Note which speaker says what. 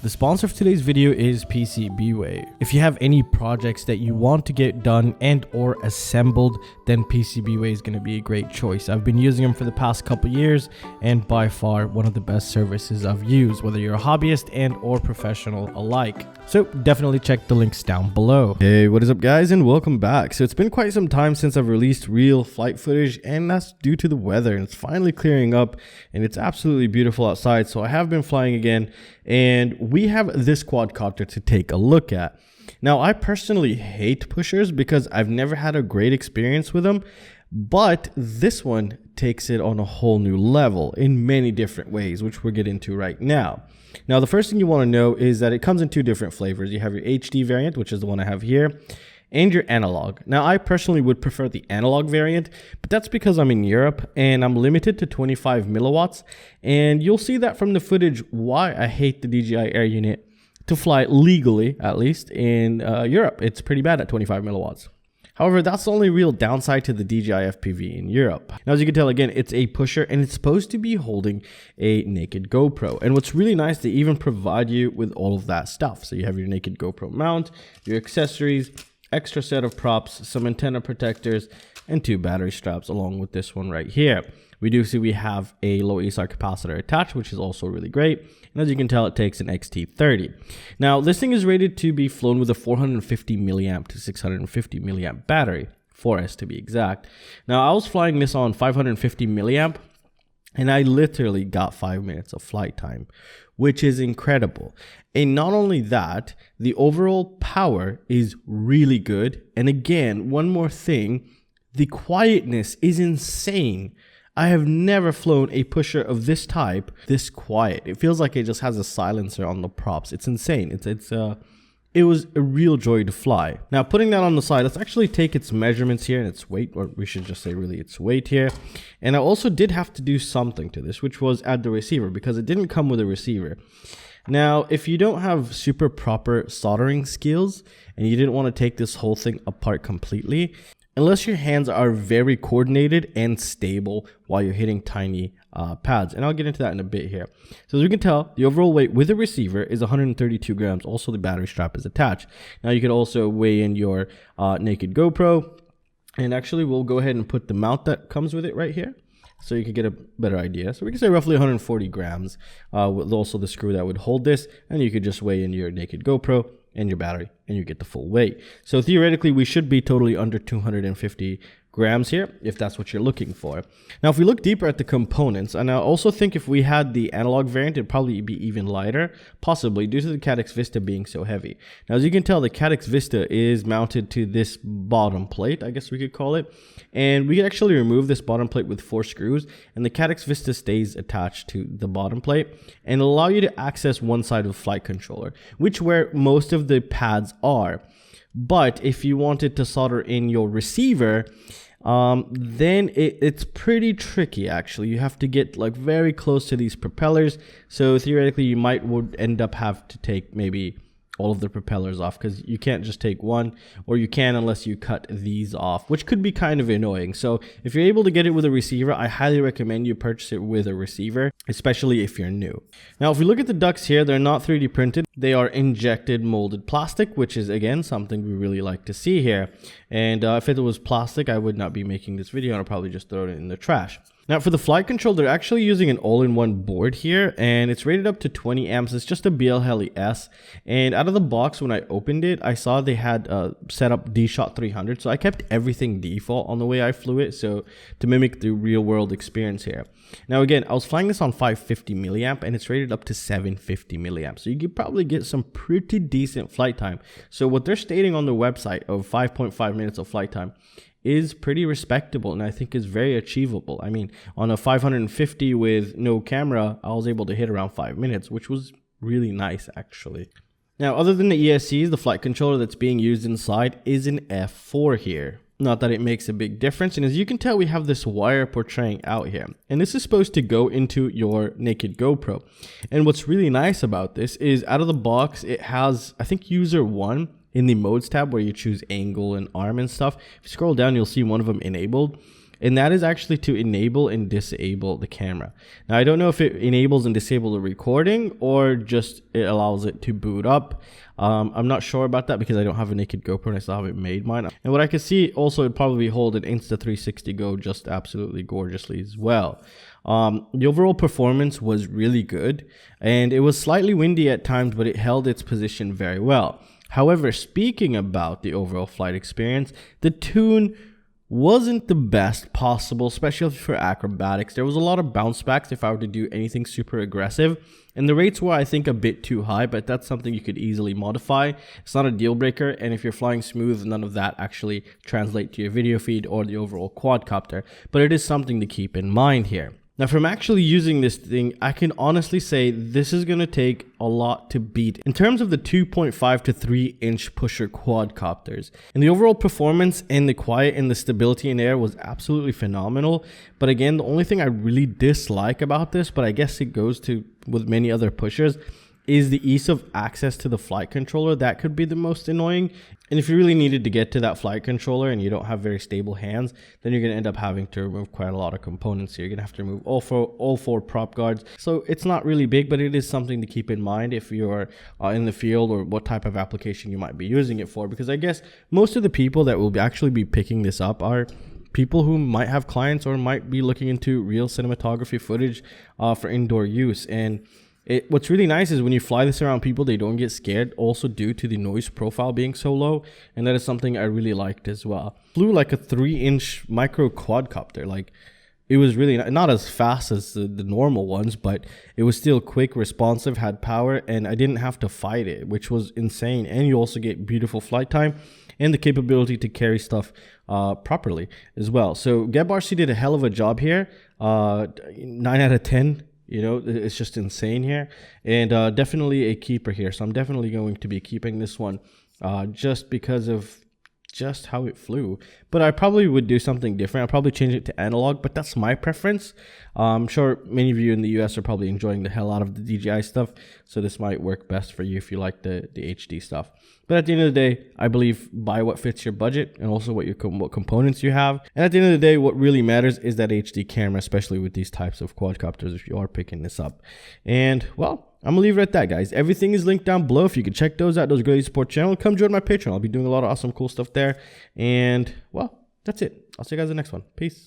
Speaker 1: The sponsor of today's video is PCBWay. If you have any projects that you want to get done and or assembled, then PCBWay is going to be a great choice. I've been using them for the past couple years and by far one of the best services I've used, whether you're a hobbyist and or professional alike. So definitely check the links down below. Hey, what is up guys, and welcome back. So it's been quite some time since I've released real flight footage, and that's due to the weather, and it's finally clearing up and it's absolutely beautiful outside. So I have been flying again, and we have this quadcopter to take a look at. Now, I personally hate pushers because I've never had a great experience with them, but this one takes it on a whole new level in many different ways, which we'll get into right now. Now, the first thing you want to know is that it comes in two different flavors. You have your HD variant, which is the one I have here, and your analog. Now, I personally would prefer the analog variant, but that's because I'm in Europe and I'm limited to 25 milliwatts. And you'll see that from the footage why I hate the DJI Air unit to fly legally, at least in Europe. It's pretty bad at 25 milliwatts. However, that's the only real downside to the DJI FPV in Europe. Now, as you can tell, again, it's a pusher and it's supposed to be holding a naked GoPro. And what's really nice, they even provide you with all of that stuff. So you have your naked GoPro mount, your accessories, extra set of props, some antenna protectors, and two battery straps along with this one right here. We do see we have a low ASR capacitor attached, which is also really great. And as you can tell, it takes an Xt60. Now, this thing is rated to be flown with a 450 milliamp to 650 milliamp battery, 4S to be exact. Now, I was flying this on 550 milliamp, and I literally got 5 minutes of flight time, which is incredible. And not only that, the overall power is really good. And again, one more thing, the quietness is insane. I have never flown a pusher of this type this quiet. It feels like it just has a silencer on the props. It's insane. It was a real joy to fly. Now, putting that on the side, let's actually take its measurements here and its weight, or we should just say really its weight here. And I also did have to do something to this, which was add the receiver, because it didn't come with a receiver. Now, if you don't have super proper soldering skills and you didn't want to take this whole thing apart completely, unless your hands are very coordinated and stable while you're hitting tiny pads. And I'll get into that in a bit here. So as you can tell, the overall weight with the receiver is 132 grams. Also, the battery strap is attached. Now, you can also weigh in your naked GoPro. And actually, we'll go ahead and put the mount that comes with it right here, so you can get a better idea. So we can say roughly 140 grams with also the screw that would hold this. And you could just weigh in your naked GoPro and your battery, and you get the full weight. So theoretically, we should be totally under 250 grams here, if that's what you're looking for. Now, if we look deeper at the components, and I also think if we had the analog variant, it'd probably be even lighter, possibly due to the Caddx Vista being so heavy. Now, as you can tell, the Caddx Vista is mounted to this bottom plate, I guess we could call it. And we can actually remove this bottom plate with 4 screws, and the Caddx Vista stays attached to the bottom plate and allow you to access one side of the flight controller, which where most of the pads are. But if you wanted to solder in your receiver, then it's pretty tricky actually. You have to get like very close to these propellers. So theoretically, you would end up have to take maybe all of the propellers off, because you can't just take one, or you can unless you cut these off, which could be kind of annoying. So if you're able to get it with a receiver, I highly recommend you purchase it with a receiver, especially if you're new. Now, if we look at the ducts here, they're not 3D printed. They are injected molded plastic, which is again something we really like to see here. And if it was plastic, I would not be making this video, and I'll probably just throw it in the trash. Now, for the flight control, they're actually using an all-in-one board here, and it's rated up to 20 amps. It's just a BLHeli-S, and out of the box, when I opened it, I saw they had set up D-Shot 300, so I kept everything default on the way I flew it, so to mimic the real-world experience here. Now, again, I was flying this on 550 milliamp, and it's rated up to 750 milliamp, so you could probably get some pretty decent flight time. So what they're stating on their website of 5.5 minutes of flight time is pretty respectable, and I think is very achievable. I mean, on a 550 with no camera, I was able to hit around 5 minutes, which was really nice actually. Now, other than the ESCs, the flight controller that's being used inside is an F4 here. Not that it makes a big difference, and as you can tell, we have this wire portraying out here, and this is supposed to go into your naked GoPro. And what's really nice about this is out of the box, it has, I think, user 1 in the modes tab where you choose angle and arm and stuff. If you scroll down, you'll see one of them enabled. and that is actually to enable and disable the camera. Now, I don't know if it enables and disables the recording or just it allows it to boot up. I'm not sure about that because I don't have a naked GoPro and I still haven't made mine. And what I can see also, it'd probably hold an Insta360 Go just absolutely gorgeously as well. The overall performance was really good, and it was slightly windy at times, but it held its position very well. However, speaking about the overall flight experience, the tune wasn't the best possible, especially for acrobatics. There was a lot of bounce backs if I were to do anything super aggressive, and the rates were, I think, a bit too high, but that's something you could easily modify. It's not a deal breaker, and if you're flying smooth, none of that actually translates to your video feed or the overall quadcopter, but it is something to keep in mind here. Now, from actually using this thing, I can honestly say this is going to take a lot to beat in terms of the 2.5 to 3 inch pusher quadcopters. And the overall performance and the quiet and the stability in air was absolutely phenomenal. But again, the only thing I really dislike about this, but I guess it goes to with many other pushers, is the ease of access to the flight controller. That could be the most annoying. And if you really needed to get to that flight controller and you don't have very stable hands, then you're going to end up having to remove quite a lot of components here. You're going to have to remove all four prop guards. So it's not really big, but it is something to keep in mind if you're in the field or what type of application you might be using it for. Because I guess most of the people that will actually be picking this up are people who might have clients or might be looking into real cinematography footage for indoor use. And what's really nice is when you fly this around people, they don't get scared, also due to the noise profile being so low, and that is something I really liked as well. Flew like a 3-inch micro quadcopter. Like, it was really not as fast as the normal ones, but it was still quick, responsive, had power, and I didn't have to fight it, which was insane. And you also get beautiful flight time and the capability to carry stuff properly as well. So GepRC did a hell of a job here. 9 out of 10. You know, it's just insane here, and definitely a keeper here. So I'm definitely going to be keeping this one just because of just how it flew. But I probably would do something different. I'll probably change it to analog, but that's my preference. I'm sure many of you in the US are probably enjoying the hell out of the DJI stuff, so this might work best for you if you like the HD stuff. But at the end of the day, I believe buy what fits your budget and also what components you have. And at the end of the day, what really matters is that HD camera, especially with these types of quadcopters if you are picking this up. And well, I'm gonna leave it at that, guys. Everything is linked down below. If you can check those out, those greatly support channel, come join my Patreon. I'll be doing a lot of awesome cool stuff there. And well, that's it. I'll see you guys in the next one. Peace.